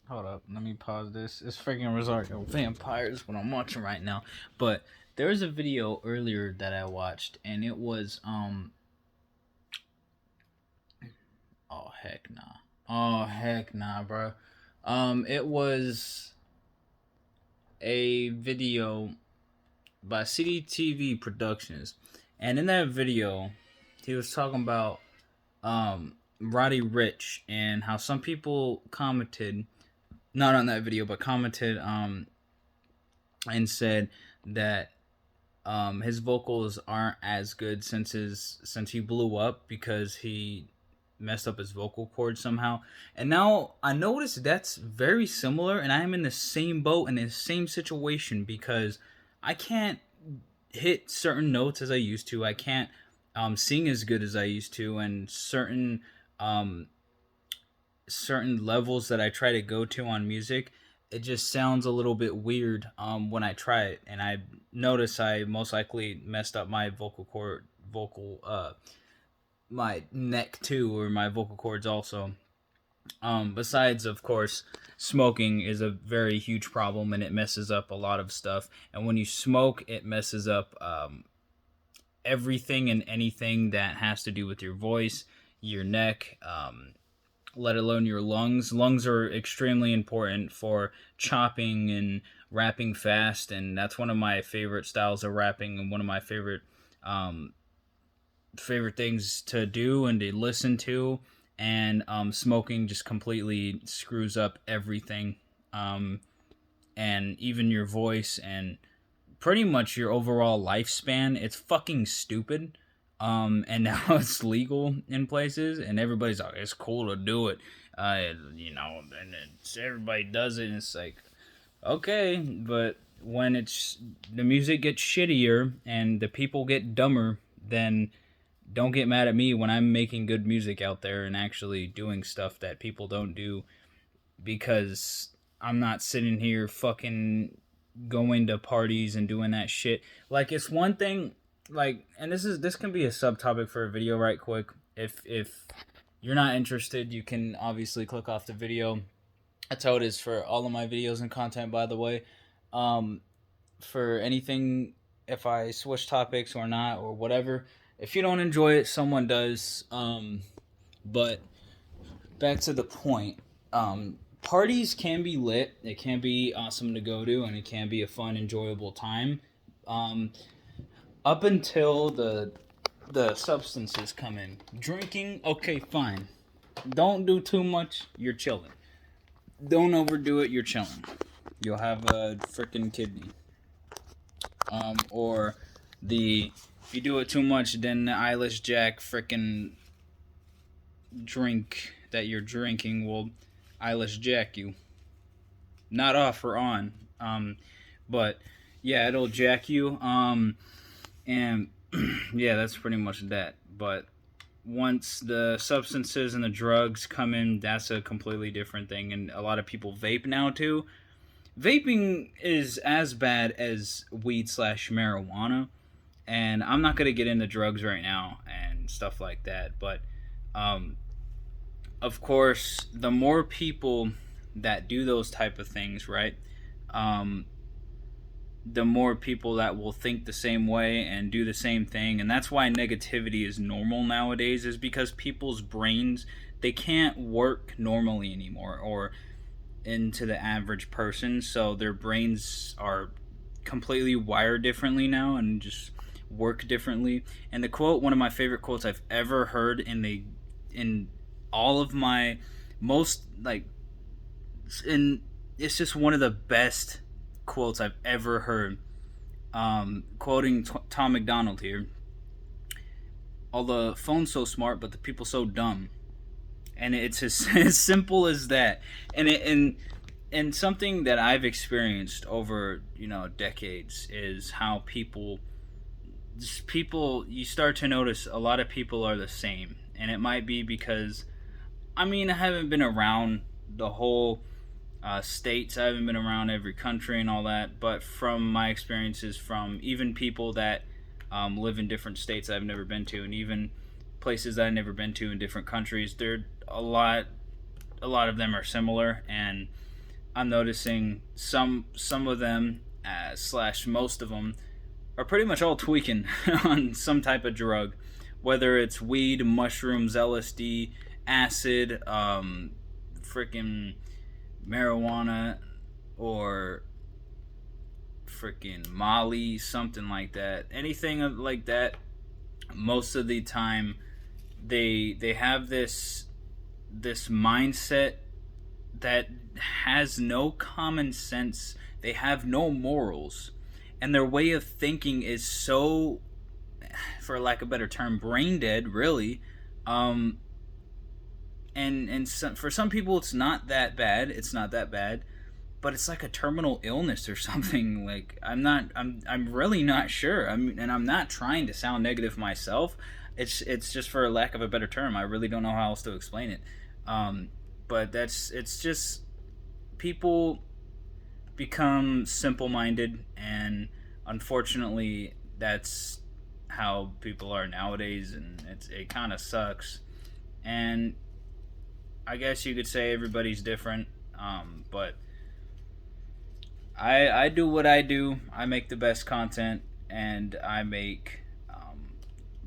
Hold up, let me pause this. It's freaking Rosario Vampires what I'm watching right now. But there was a video earlier that I watched, and it was oh heck nah. Oh heck nah, bro. It was a video by CDTV Productions, and in that video, he was talking about Roddy Rich and how some people commented, not on that video, but commented and said that his vocals aren't as good since he blew up because he messed up his vocal cord somehow. And now I noticed that's very similar, and I'm in the same boat in the same situation because I can't hit certain notes as I used to. I can't sing as good as I used to, and um, certain levels that I try to go to on music, it just sounds a little bit weird when I try it, and I notice I most likely messed up my vocal my neck too, or my vocal cords also. Besides, of course, smoking is a very huge problem, and it messes up a lot of stuff. And when you smoke, it messes up everything and anything that has to do with your voice, your neck, let alone your lungs. Lungs are extremely important for chopping and rapping fast, and that's one of my favorite styles of rapping, and one of my um, favorite things to do and to listen to. And smoking just completely screws up everything, and even your voice and pretty much your overall lifespan. It's fucking stupid. And now it's legal in places, and everybody's like, it's cool to do it. And everybody does it, and it's like, okay, but when it's the music gets shittier and the people get dumber, then don't get mad at me when I'm making good music out there and actually doing stuff that people don't do, because I'm not sitting here fucking going to parties and doing that shit. Like, it's one thing, like, and this can be a subtopic for a video right quick. If you're not interested, you can obviously click off the video. That's how it is for all of my videos and content, by the way. Um, for anything, if I switch topics or not or whatever, if you don't enjoy it, someone does. But back to the point. Parties can be lit. It can be awesome to go to, and it can be a fun, enjoyable time. Um, Up until the substances come in. Drinking, okay, fine. Don't do too much. You're chilling. Don't overdo it. You're chilling. You'll have a freaking kidney. Or the if you do it too much, then the eyeless Jack freaking drink that you're drinking will eyeless Jack you. Not off or on. But yeah, it'll jack you. And yeah, that's pretty much that. But once the substances and the drugs come in, that's a completely different thing. And a lot of people vape now too. Vaping is as bad as weed slash marijuana. And I'm not going to get into drugs right now and stuff like that. But um, of course, the more people that do those type of things, right? Um, the more people that will think the same way and do the same thing. And that's why negativity is normal nowadays, is because people's brains, they can't work normally anymore, or into the average person, so their brains are completely wired differently now and just work differently. And the quote, one of my favorite quotes I've ever heard in all of my most like in it's just one of the best quotes I've ever heard. Quoting Tom McDonald here. All the phones so smart, but the people so dumb. And it's as, as simple as that. And something that I've experienced over decades is how people you start to notice a lot of people are the same, and it might be because I haven't been around the whole states. I haven't been around every country and all that, but from my experiences, from even people that live in different states I've never been to, and even places that I've never been to in different countries, there a lot of them are similar. And I'm noticing some of them slash most of them are pretty much all tweaking on some type of drug, whether it's weed, mushrooms, LSD, acid, freaking marijuana, or freaking Molly, something like that. Anything like that. Most of the time, they have this mindset that has no common sense. They have no morals, and their way of thinking is so, for lack of a better term, brain dead. Really, um, and for some people, it's not that bad. It's not that bad, but it's like a terminal illness or something. Like I'm really not sure. And I'm not trying to sound negative myself. It's just for lack of a better term. I really don't know how else to explain it. Um, but it's just people become simple minded, and unfortunately, that's how people are nowadays, and it kind of sucks. And I guess you could say everybody's different, but I do what I do. I make the best content, and I make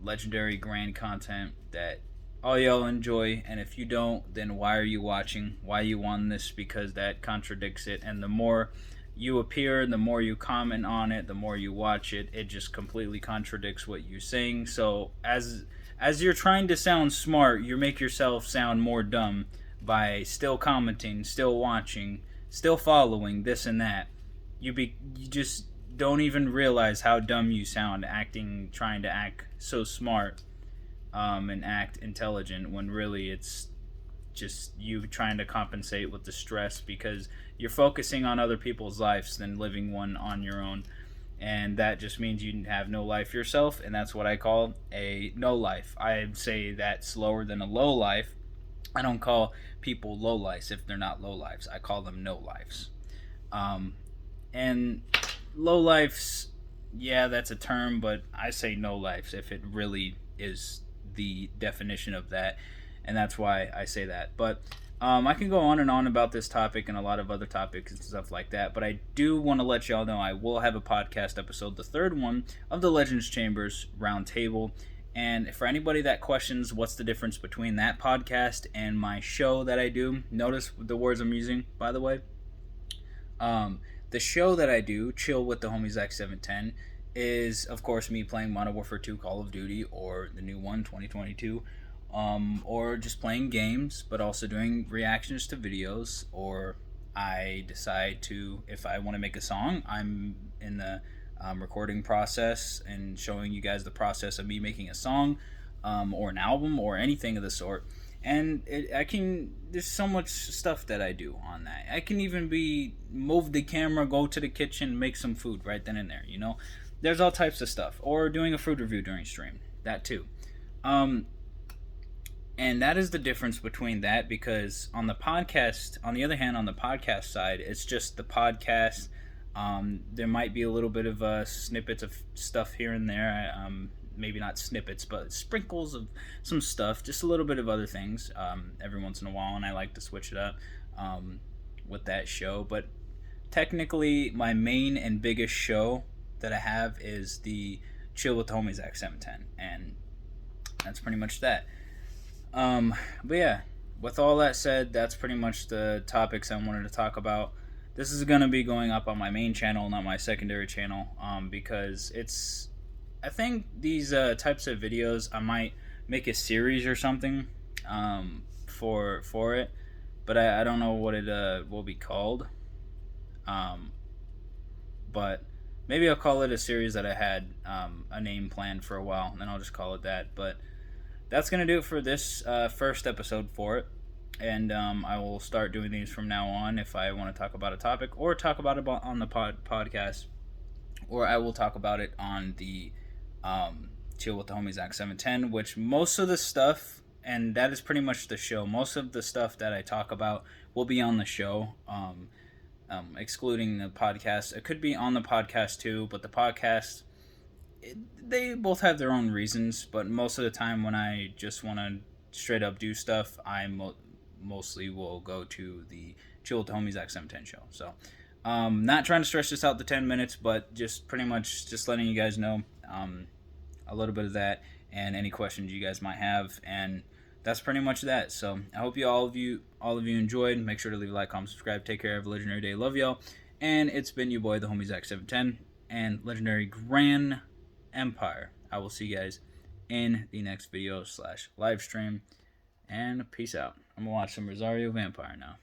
legendary grand content that all y'all enjoy. And if you don't, then why are you watching? Why are you on this? Because that contradicts it. And the more you appear, the more you comment on it, the more you watch it, it just completely contradicts what you're saying. So as you're trying to sound smart, you make yourself sound more dumb by still commenting, still watching, still following this and that. You just don't even realize how dumb you sound trying to act so smart, and act intelligent, when really it's just you trying to compensate with the stress because you're focusing on other people's lives than living one on your own. And that just means you have no life yourself, and that's what I call a no life. I say that slower than a low life. I don't call people low lives if they're not low lives. I call them no lives. Um, and low lives, yeah, that's a term, but I say no lives if it really is the definition of that, and that's why I say that. But I can go on and on about this topic and a lot of other topics and stuff like that, but I do want to let y'all know I will have a podcast episode, the third one of the Legends Chambers Roundtable. And for anybody that questions what's the difference between that podcast and my show that I do, notice the words I'm using, by the way. The show that I do, Chill with the Homies X710, is, of course, me playing Modern Warfare 2 Call of Duty, or the new one, 2022, or just playing games, but also doing reactions to videos, or I decide to, if I want to make a song, I'm in the recording process and showing you guys the process of me making a song, or an album, or anything of the sort. And there's so much stuff that I do on that. I can even move the camera, go to the kitchen, make some food right then and there, there's all types of stuff, or doing a food review during stream, that too. And that is the difference between that, because on the podcast, on the other hand, on the podcast side, it's just the podcast. There might be a little bit of snippets of stuff here and there, maybe not snippets, but sprinkles of some stuff, just a little bit of other things, every once in a while, and I like to switch it up with that show. But technically, my main and biggest show that I have is the Chill with the Homies X710, and that's pretty much that. But yeah, with all that said, that's pretty much the topics I wanted to talk about. This is going to be going up on my main channel, not my secondary channel, because I think these types of videos, I might make a series or something for it, but I don't know what it will be called. But maybe I'll call it a series that I had a name planned for a while, and then I'll just call it that. But that's going to do it for this first episode for it. And I will start doing these from now on if I want to talk about a topic, or talk about it on the podcast, or I will talk about it on the Chill with the Homies Act 710, which most of the stuff, and that is pretty much the show, most of the stuff that I talk about will be on the show, excluding the podcast. It could be on the podcast too, but the podcast, they both have their own reasons, but most of the time when I just want to straight up do stuff, I mostly will go to the Chill with the Homies X710 show. So, not trying to stretch this out to 10 minutes, but just pretty much just letting you guys know a little bit of that and any questions you guys might have. And that's pretty much that. So I hope all of you enjoyed. Make sure to leave a like, comment, subscribe. Take care. Have a legendary day. Love y'all. And it's been your boy, the Homies X710, and legendary Grand Empire. I will see you guys in the next video / live stream. And peace out. I'm gonna watch some Rosario Vampire now.